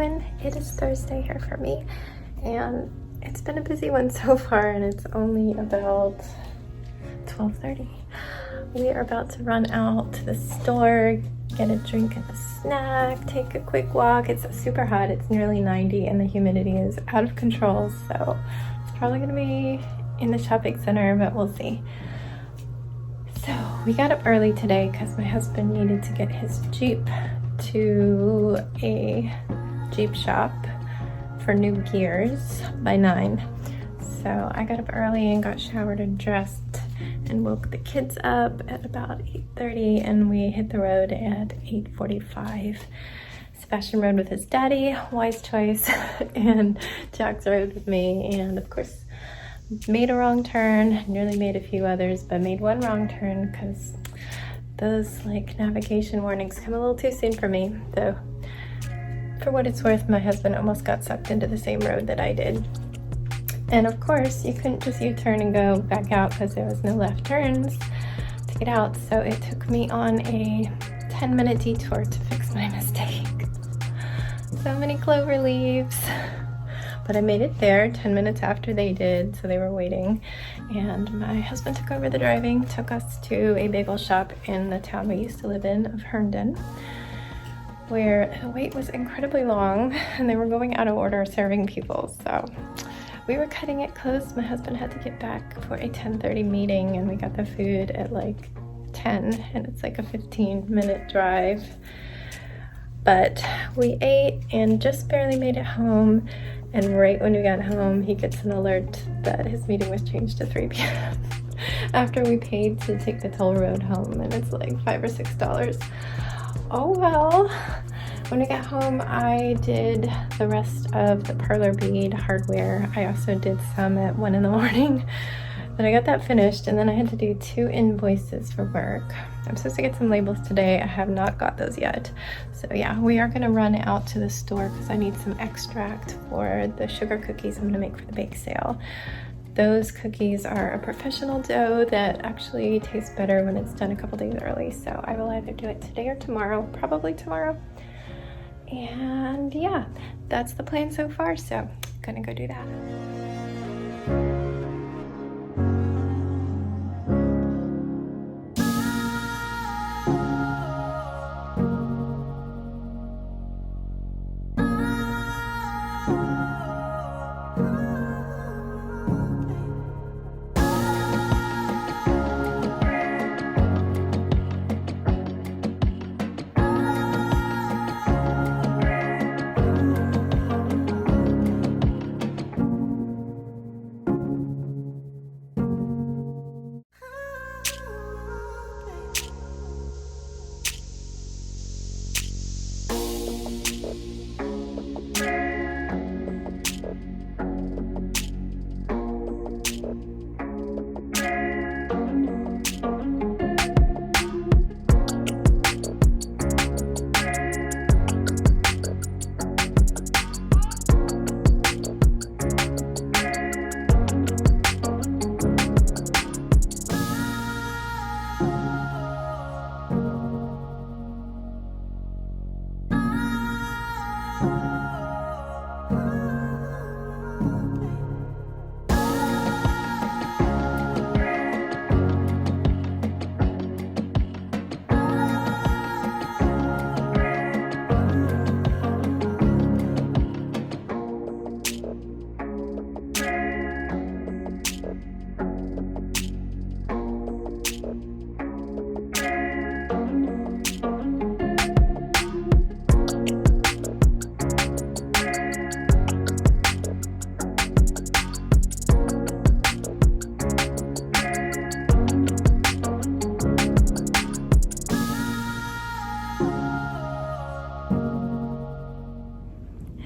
doing? It is Thursday here for me, and it's been a busy one so far, and it's only about 12:30. We are about to run out to the store, get a drink and a snack, take a quick walk. It's super hot. It's nearly 90 and the humidity is out of control, so it's probably gonna be in the shopping center, but we'll see. So we got up early today because my husband needed to get his Jeep to a Jeep shop for new gears by 9. So I got up early and got showered and dressed and woke the kids up at about 8:30, and we hit the road at 8:45. Sebastian rode with his daddy, wise choice, and Jax rode with me, and of course made a wrong turn, nearly made a few others, but made one wrong turn because those navigation warnings come a little too soon for me. So for what it's worth, my husband almost got sucked into the same road that I did. And of course, you couldn't just U-turn and go back out because there was no left turns to get out. So it took me on a 10-minute detour to fix my mistake. So many clover leaves. But I made it there 10 minutes after they did, so they were waiting. And my husband took over the driving, took us to a bagel shop in the town we used to live in of Herndon, where the wait was incredibly long and they were going out of order serving people. So we were cutting it close. My husband had to get back for a 10:30 meeting, and we got the food at 10, and it's a 15-minute drive. But we ate and just barely made it home, and right when we got home, he gets an alert that his meeting was changed to 3 p.m. after we paid to take the toll road home, and it's $5 or $6. Oh well. When we got home, I did the rest of the parlor bead hardware. I also did some at 1 in the morning, but I got that finished, and then I had to do 2 invoices for work. I'm supposed to get some labels today. I have not got those yet. So yeah, we are gonna run out to the store because I need some extract for the sugar cookies I'm gonna make for the bake sale. Those cookies are a professional dough that actually tastes better when it's done a couple days early. So I will either do it today or tomorrow, probably tomorrow. And yeah, that's the plan so far, so gonna go do that.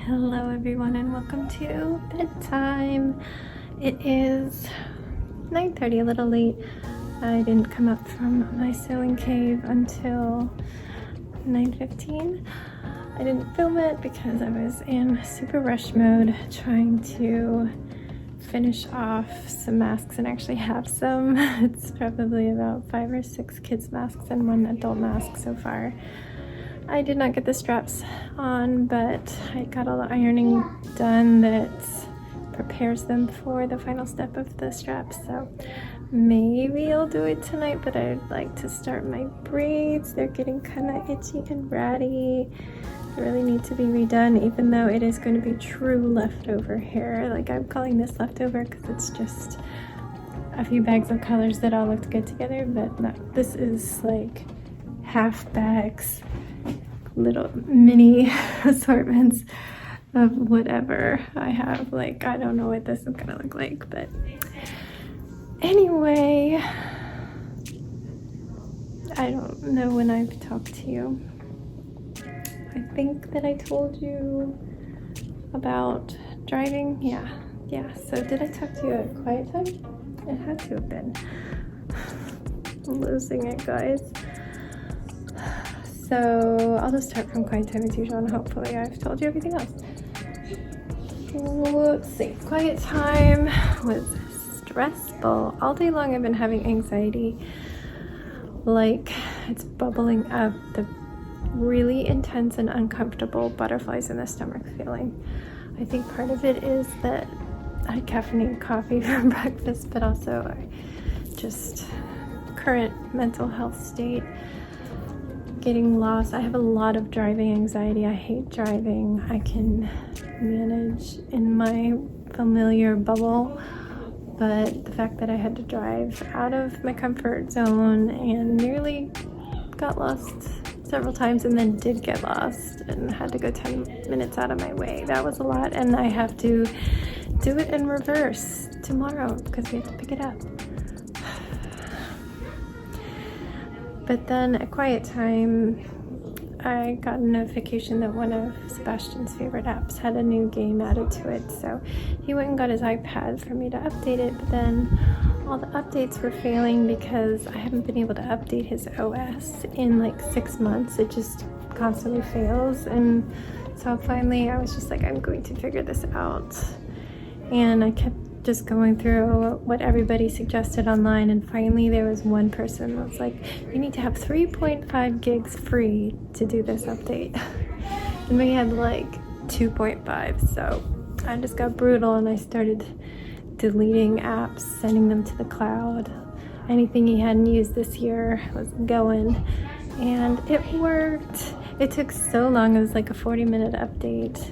Hello everyone, and welcome to bedtime. It is 9:30, a little late. I didn't come up from my sewing cave until 9:15. I didn't film it because I was in super rush mode trying to finish off some masks and actually have some. It's probably about 5 or 6 kids masks and 1 adult mask so far. I did not get the straps on, but I got all the ironing done that prepares them for the final step of the straps. So maybe I'll do it tonight, but I'd like to start my braids. They're getting kind of itchy and ratty. They really need to be redone, even though it is going to be true leftover hair. Like, I'm calling this leftover because it's just a few bags of colors that all looked good together, but no, this is like half bags, little mini assortments of whatever I have. Like, I don't know what this is gonna look like, but anyway, I don't know when I've talked to you. I think that I told you about driving. Yeah. So did I talk to you at quiet time? It had to have been. I'm losing it, guys. So I'll just start from quiet time as usual, and hopefully I've told you everything else. Let's see. Quiet time was stressful. All day long I've been having anxiety. Like, it's bubbling up, the really intense and uncomfortable butterflies in the stomach feeling. I think part of it is that I had caffeinated coffee for breakfast, but also just current mental health state, getting lost. I have a lot of driving anxiety. I hate driving. I can manage in my familiar bubble, but the fact that I had to drive out of my comfort zone and nearly got lost several times, and then did get lost and had to go 10 minutes out of my way, that was a lot. And I have to do it in reverse tomorrow because we have to pick it up. But then at quiet time, I got a notification that one of Sebastian's favorite apps had a new game added to it. So he went and got his iPad for me to update it, but then all the updates were failing because I haven't been able to update his OS in like 6 months. It just constantly fails. And so finally I was just like, I'm going to figure this out. And I kept just going through what everybody suggested online, and finally there was one person that was like, you need to have 3.5 gigs free to do this update. And we had like 2.5, so I just got brutal and I started deleting apps, sending them to the cloud. Anything he hadn't used this year was going, and it worked. It took so long. It was like a 40-minute update.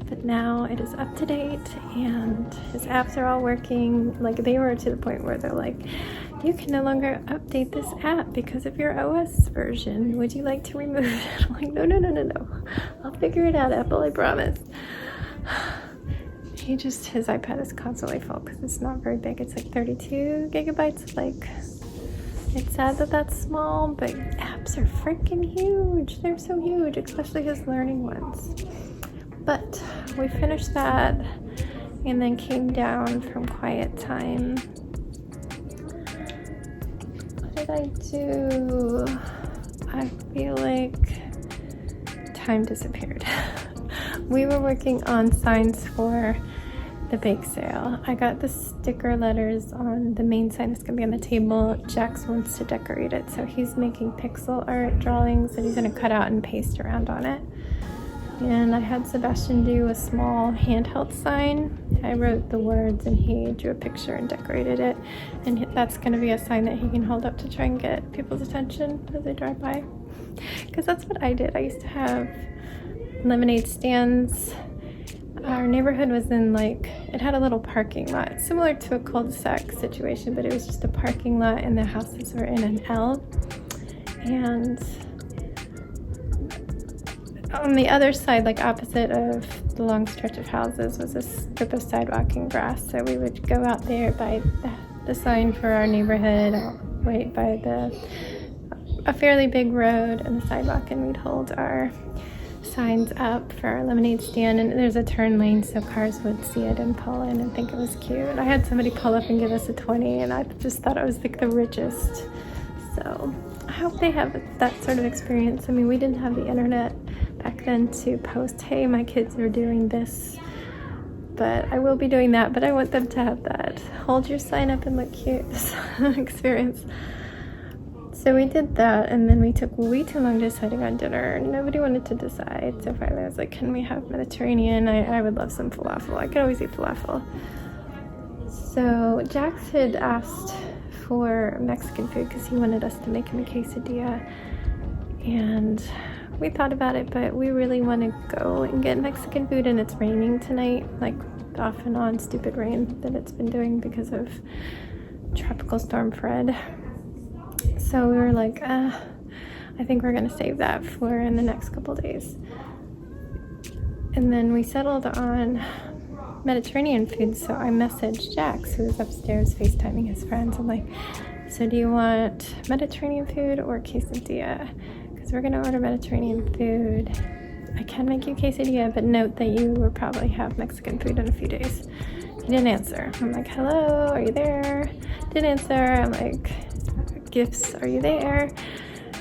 But now it is up to date and his apps are all working. Like, they were to the point where they're like, you can no longer update this app because of your OS version. Would you like to remove it? I'm like, no. I'll figure it out, Apple, I promise. His iPad is constantly full because it's not very big. It's like 32 gigabytes. Like, it's sad that that's small, but apps are freaking huge. They're so huge, especially his learning ones. But we finished that and then came down from quiet time. What did I do? I feel like time disappeared. We were working on signs for the bake sale. I got the sticker letters on the main sign that's gonna be on the table. Jax wants to decorate it, so he's making pixel art drawings that he's gonna cut out and paste around on it. And I had Sebastian do a small handheld sign. I wrote the words and he drew a picture and decorated it. And that's going to be a sign that he can hold up to try and get people's attention as they drive by. Because that's what I did. I used to have lemonade stands. Our neighborhood was in it had a little parking lot, similar to a cul-de-sac situation, but it was just a parking lot and the houses were in an L. And on the other side, opposite of the long stretch of houses, was a strip of sidewalk and grass. So we would go out there by the sign for our neighborhood, wait by a fairly big road and the sidewalk, and we'd hold our signs up for our lemonade stand. And there's a turn lane so cars would see it and pull in and think it was cute. I had somebody pull up and give us a 20, and I just thought I was the richest. So I hope they have that sort of experience. I mean, we didn't have the internet back then to post, hey, my kids are doing this, but I will be doing that. But I want them to have that hold your sign up and look cute experience. So we did that, and then we took way too long deciding on dinner. Nobody wanted to decide, so finally I was like, can we have Mediterranean? I would love some falafel. I could always eat falafel. So Jax had asked for Mexican food because he wanted us to make him a quesadilla, and we thought about it, but we really want to go and get Mexican food, and it's raining tonight, like off and on stupid rain that it's been doing because of Tropical Storm Fred. So we were like, I think we're gonna save that for in the next couple days. And then we settled on Mediterranean food, so I messaged Jax, who was upstairs FaceTiming his friends. I'm like, so do you want Mediterranean food or quesadilla? Because we're gonna order Mediterranean food. I can make you quesadilla, but note that you will probably have Mexican food in a few days. He didn't answer. I'm like, hello, are you there? Didn't answer. I'm like, gifts, are you there?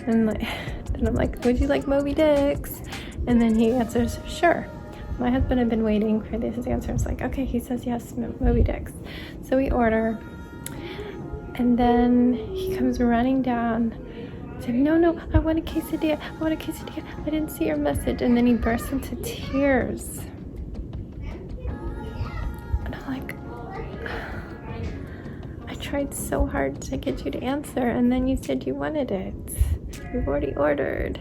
And then I'm like, would you like Moby Dicks? And then he answers, sure. My husband had been waiting for his answer. It's like, okay, he says yes, Moby Dicks. So we order, and then he comes running down saying, no, I want a quesadilla, I didn't see your message. And then he bursts into tears. And I'm like, I tried so hard to get you to answer, and then you said you wanted it. You've already ordered.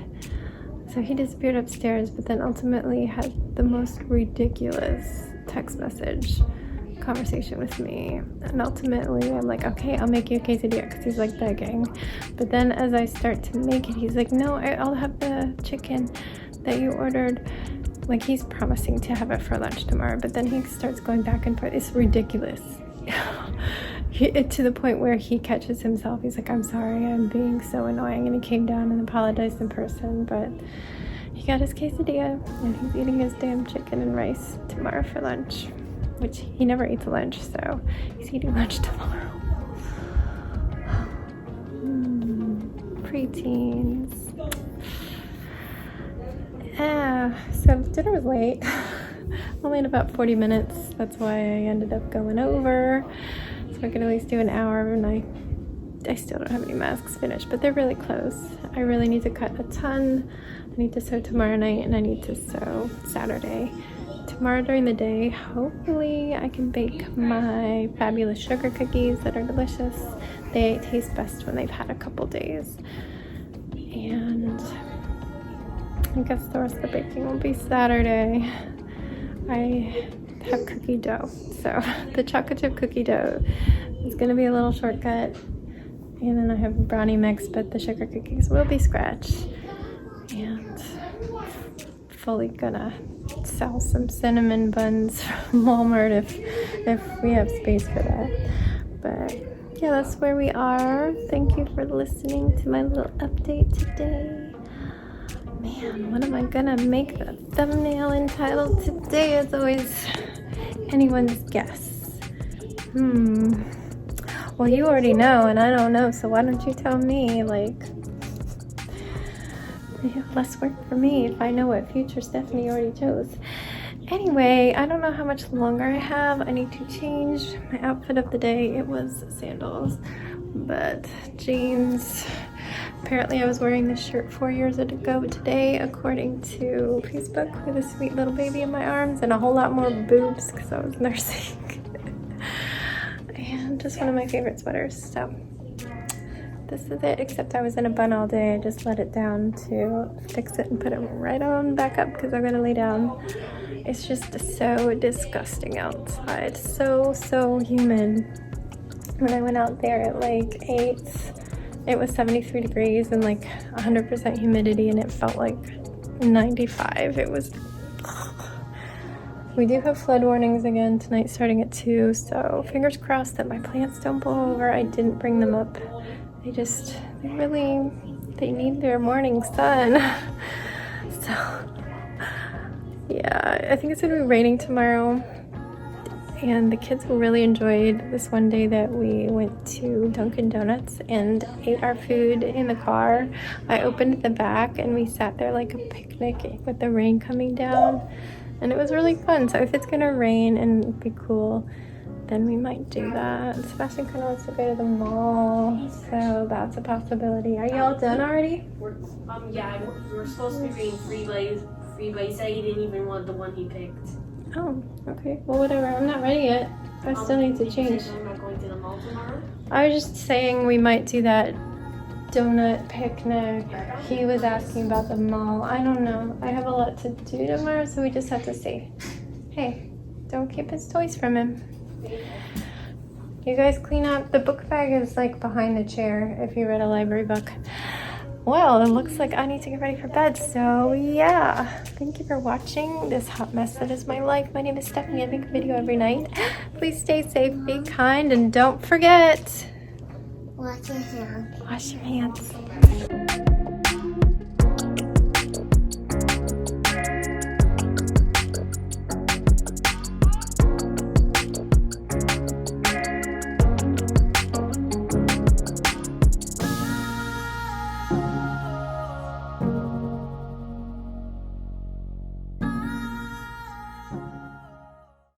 So he disappeared upstairs, but then ultimately had the most ridiculous text message conversation with me. And ultimately, I'm like, okay, I'll make you a quesadilla, because he's like begging. But then as I start to make it, he's like, no, I'll have the chicken that you ordered. Like, he's promising to have it for lunch tomorrow, but then he starts going back and forth. It's ridiculous. To the point where he catches himself. He's like, I'm sorry, I'm being so annoying. And he came down and apologized in person, but he got his quesadilla, and he's eating his damn chicken and rice tomorrow for lunch, which he never eats lunch, so he's eating lunch tomorrow. Preteens. So dinner was late. Only in about 40 minutes. That's why I ended up going over. So I could at least do an hour, and I still don't have any masks finished, but they're really close. I really need to cut a ton. I need to sew tomorrow night, and I need to sew Saturday. Tomorrow during the day, hopefully I can bake my fabulous sugar cookies that are delicious. They taste best when they've had a couple days. And I guess the rest of the baking will be Saturday. I have cookie dough, so the chocolate chip cookie dough is going to be a little shortcut, and then I have a brownie mix, but the sugar cookies will be scratch, and fully gonna sell some cinnamon buns from Walmart if we have space for that. But yeah, that's where we are. Thank you for listening to my little update today. Man, what am I gonna make the thumbnail entitled today? As always, anyone's guess. Well, you already know, and I don't know, so why don't you tell me? Like, less work for me if I know what future Stephanie already chose. Anyway, I don't know how much longer I have. I need to change my outfit of the day. It was sandals, but jeans. Apparently I was wearing this shirt 4 years ago today, according to Facebook, with a sweet little baby in my arms and a whole lot more boobs because I was nursing. And just one of my favorite sweaters. So this is it, except I was in a bun all day. I just let it down to fix it and put it right on back up because I'm gonna lay down. It's just so disgusting outside. So humid. When I went out there at like 8, it was 73 degrees and like 100% humidity, and it felt like 95. It was... We do have flood warnings again tonight starting at 2, so fingers crossed that my plants don't blow over. I didn't bring them up. They need their morning sun. So, yeah, I think it's gonna be raining tomorrow. And the kids really enjoyed this one day that we went to Dunkin' Donuts and ate our food in the car. I opened the back and we sat there like a picnic with the rain coming down. And it was really fun. So if it's gonna rain and be cool, then we might do that. Sebastian kind of wants to go to the mall, so that's a possibility. Are y'all done already? Yeah, we're supposed to be reading Free by Say. He didn't even want the one he picked. Oh, okay. Well, whatever. I'm not ready yet. I still need to change. I'm not going to the mall tomorrow. I was just saying we might do that donut picnic. He was asking about the mall. I don't know. I have a lot to do tomorrow, so we just have to see. Hey, don't keep his toys from him. You guys clean up. The book bag is like behind the chair if you read a library book. Well, it looks like I need to get ready for bed, so yeah. Thank you for watching this hot mess that is my life. My name is Stephanie. I make a video every night. Please stay safe, be kind, and don't forget. Wash your hands. Wash your hands.